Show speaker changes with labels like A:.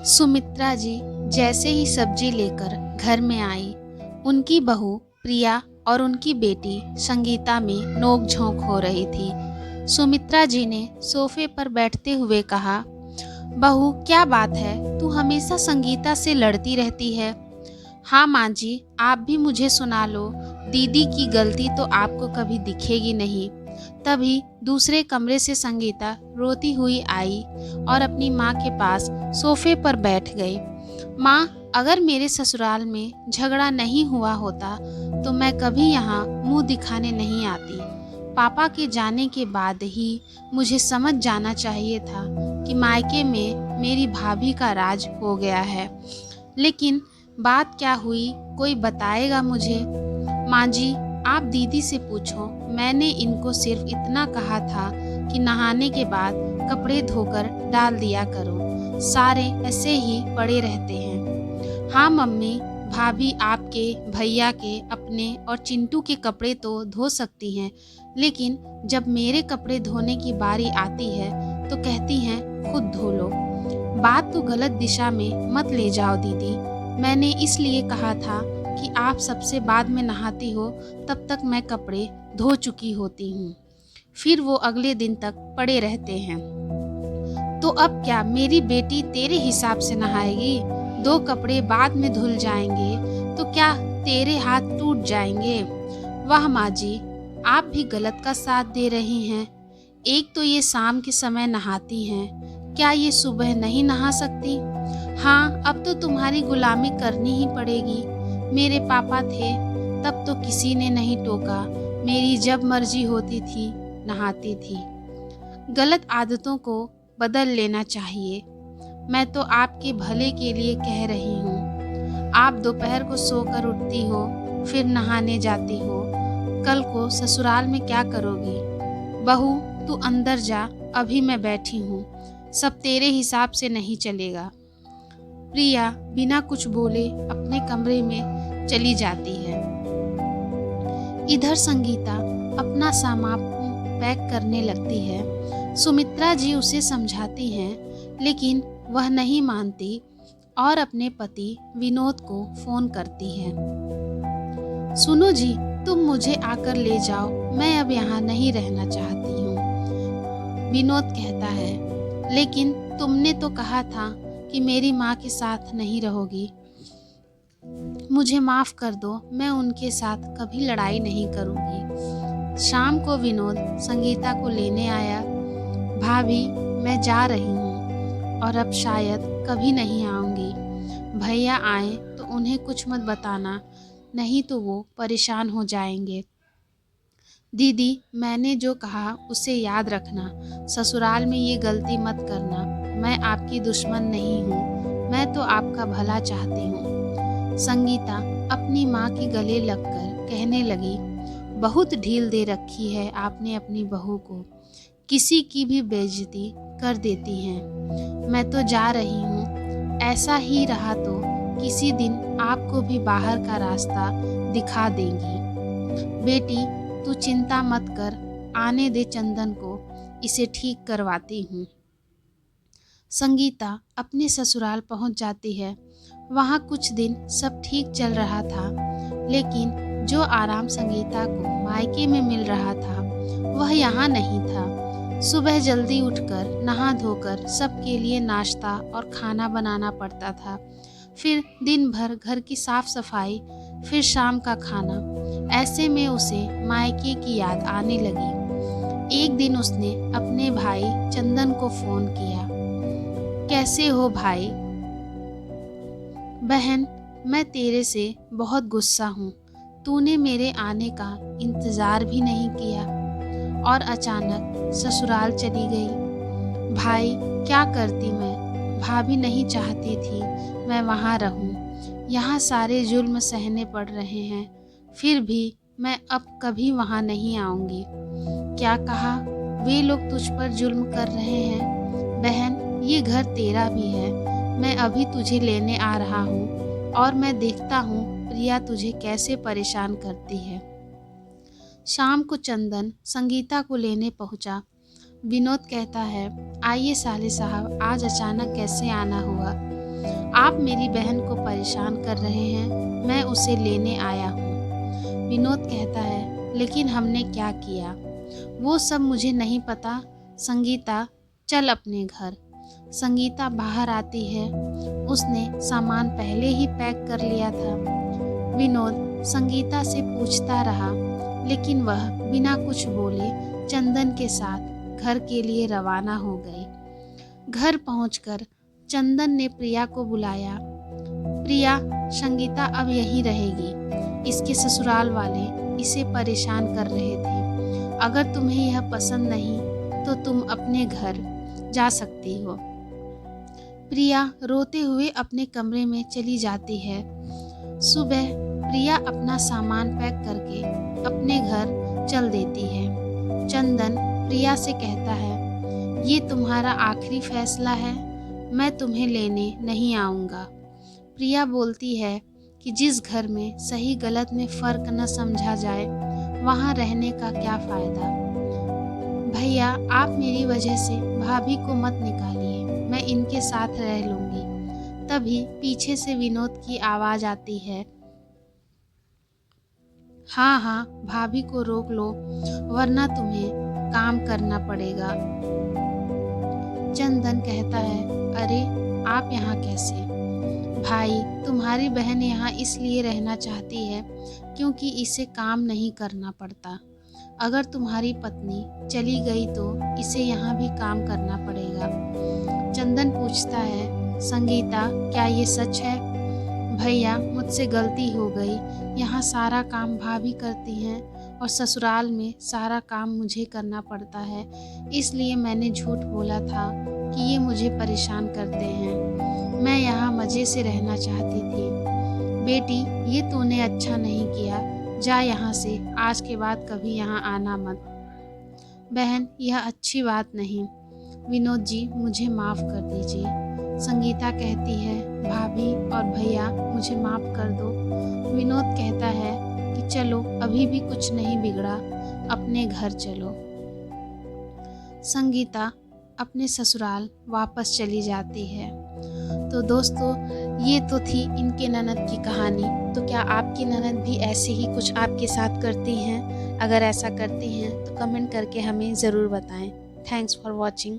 A: सुमित्रा जी जैसे ही सब्जी लेकर घर में आई, उनकी बहू प्रिया और उनकी बेटी संगीता में नोक-झोंक हो रही थी। सुमित्रा जी ने सोफे पर बैठते हुए कहा, बहू क्या बात है, तू हमेशा संगीता से लड़ती रहती है। हाँ माँ जी, आप भी मुझे सुना लो, दीदी की गलती तो आपको कभी दिखेगी नहीं। तभी दूसरे कमरे से संगीता रोती हुई आई और अपनी माँ के पास सोफे पर बैठ गई। माँ, अगर मेरे ससुराल में झगड़ा नहीं हुआ होता तो मैं कभी यहाँ मुंह दिखाने नहीं आती। पापा के जाने के बाद ही मुझे समझ जाना चाहिए था कि मायके में मेरी भाभी का राज हो गया है। लेकिन बात क्या हुई, कोई बताएगा मुझे? माँ जी, आप दीदी से पूछो, मैंने इनको सिर्फ इतना कहा था कि नहाने के बाद कपड़े धोकर डाल दिया करो, सारे ऐसे ही पड़े रहते हैं। हाँ मम्मी, भाभी आपके, भैया के, अपने और चिंटू के कपड़े तो धो सकती हैं, लेकिन जब मेरे कपड़े धोने की बारी आती है तो कहती हैं खुद धो लो। बात तो गलत दिशा में मत ले जाओ दीदी। मैंने इसलिए कहा था कि आप सबसे बाद में नहाती हो, तब तक मैं कपड़े धो चुकी होती हूँ। फिर वो अगले दिन तक पड़े रहते हैं। तो अब क्या मेरी बेटी तेरे हिसाब से नहाएगी? 2 कपड़े बाद में धुल जाएंगे तो क्या तेरे हाथ टूट जाएंगे? वाह माँ जी, आप भी गलत का साथ दे रही हैं। एक तो ये शाम के समय नहाती हैं, क्या ये सुबह नहीं नहा सकती? हाँ, अब तो तुम्हारी गुलामी करनी ही पड़ेगी। मेरे पापा थे तब तो किसी ने नहीं टोका, मेरी जब मर्जी होती थी नहाती थी। गलत आदतों को बदल लेना चाहिए। मैं तो आपके भले के लिए कह रही हूँ। आप दोपहर को सोकर उठती हो, फिर नहाने जाती हो। कल को ससुराल में क्या करोगी? बहू, तू अंदर जा, अभी मैं बैठी हूँ। सब तेरे हिसाब से नहीं चलेगा। प्रिया बिना कुछ बोले अपने कमरे में चली जाती है। इधर संगीता अपना सामान पैक करने लगती है। सुमित्रा जी उसे समझाती हैं, लेकिन वह नहीं मानती और अपने पति विनोद को फोन करती है। सुनो जी, तुम मुझे आकर ले जाओ, मैं अब यहाँ नहीं रहना चाहती हूँ। विनोद कहता है, लेकिन तुमने तो कहा था कि मेरी माँ के साथ नहीं रहोगी। मुझे माफ़ कर दो, मैं उनके साथ कभी लड़ाई नहीं करूँगी। शाम को विनोद संगीता को लेने आया। भाभी, मैं जा रही हूँ और अब शायद कभी नहीं आऊँगी। भैया आए तो उन्हें कुछ मत बताना, नहीं तो वो परेशान हो जाएंगे। दीदी, मैंने जो कहा उसे याद रखना। ससुराल में ये गलती मत करना। मैं आपकी दुश्मन नहीं हूँ, मैं तो आपका भला चाहती हूँ। संगीता अपनी माँ के गले लगकर कहने लगी, बहुत ढील दे रखी है आपने अपनी बहू को, किसी की भी बेइज्जती कर देती हैं। मैं तो जा रही हूँ, ऐसा ही रहा तो किसी दिन आपको भी बाहर का रास्ता दिखा देंगी। बेटी, तू चिंता मत कर, आने दे चंदन को, इसे ठीक करवाती हूँ। संगीता अपने ससुराल पहुँच जाती है। वहाँ कुछ दिन सब ठीक चल रहा था, लेकिन जो आराम संगीता को मायके में मिल रहा था वह यहाँ नहीं था। सुबह जल्दी उठकर नहा धोकर सबके लिए नाश्ता और खाना बनाना पड़ता था। फिर दिन भर घर की साफ सफाई, फिर शाम का खाना। ऐसे में उसे मायके की याद आने लगी। एक दिन उसने अपने भाई चंदन को फोन किया। कैसे हो भाई? बहन, मैं तेरे से बहुत गुस्सा हूँ। तूने मेरे आने का इंतज़ार भी नहीं किया और अचानक ससुराल चली गई। भाई, क्या करती मैं? भाभी नहीं चाहती थी मैं वहाँ रहूँ। यहाँ सारे जुल्म सहने पड़ रहे हैं, फिर भी मैं अब कभी वहाँ नहीं आऊँगी। क्या कहा? वे लोग तुझ पर जुल्म कर रहे हैं? बहन, ये घर तेरा भी है। मैं अभी तुझे लेने आ रहा हूँ और मैं देखता हूँ प्रिया तुझे कैसे परेशान करती है। शाम को चंदन संगीता को लेने पहुँचा। विनोद कहता है, आइए साले साहब, आज अचानक कैसे आना हुआ? आप मेरी बहन को परेशान कर रहे हैं, मैं उसे लेने आया हूँ। विनोद कहता है, लेकिन हमने क्या किया? वो सब मुझे नहीं पता। संगीता, चल अपने घर। संगीता बाहर आती है। उसने सामान पहले ही पैक कर लिया था। विनोद संगीता से पूछता रहा, लेकिन वह बिना कुछ बोले चंदन के साथ घर के लिए रवाना हो गई। घर पहुंचकर चंदन ने प्रिया को बुलाया। प्रिया, संगीता अब यहीं रहेगी। इसके ससुराल वाले इसे परेशान कर रहे थे। अगर तुम्हें यह पसंद नहीं तो तुम अपने घर जा सकती हो। प्रिया रोते हुए अपने कमरे में चली जाती है। सुबह प्रिया अपना सामान पैक करके अपने घर चल देती है। चंदन प्रिया से कहता है, ये तुम्हारा आखिरी फैसला है, मैं तुम्हें लेने नहीं आऊँगा। प्रिया बोलती है कि जिस घर में सही गलत में फ़र्क न समझा जाए, वहाँ रहने का क्या फ़ायदा। भैया, आप मेरी वजह से भाभी को मत निकालिए, मैं इनके साथ रह लूँगी। तभी पीछे से विनोद की आवाज़ आती है, हाँ हाँ, भाभी को रोक लो, वरना तुम्हें काम करना पड़ेगा। चंदन कहता है, अरे आप यहाँ कैसे? भाई, तुम्हारी बहन यहाँ इसलिए रहना चाहती है क्योंकि इसे काम नहीं करना पड़ता। अगर तुम्हारी पत्नी चली गई तो इसे यहाँ भी काम करना पड़ेगा। चंदन पूछता है, संगीता, क्या ये सच है? भैया, मुझसे गलती हो गई। यहाँ सारा काम भाभी करती हैं और ससुराल में सारा काम मुझे करना पड़ता है, इसलिए मैंने झूठ बोला था कि ये मुझे परेशान करते हैं। मैं यहाँ मज़े से रहना चाहती थी। बेटी, ये तूने अच्छा नहीं किया, जा यहाँ से, आज के बाद कभी यहाँ आना मत। बहन, यह अच्छी बात नहीं। विनोद जी, मुझे माफ़ कर दीजिए। संगीता कहती है, भाभी और भैया, मुझे माफ़ कर दो। विनोद कहता है कि चलो, अभी भी कुछ नहीं बिगड़ा, अपने घर चलो। संगीता अपने ससुराल वापस चली जाती है। तो दोस्तों, ये तो थी इनके ननद की कहानी। तो क्या आपकी ननद भी ऐसे ही कुछ आपके साथ करती हैं? अगर ऐसा करती हैं तो कमेंट करके हमें ज़रूर बताएं। Thanks for watching.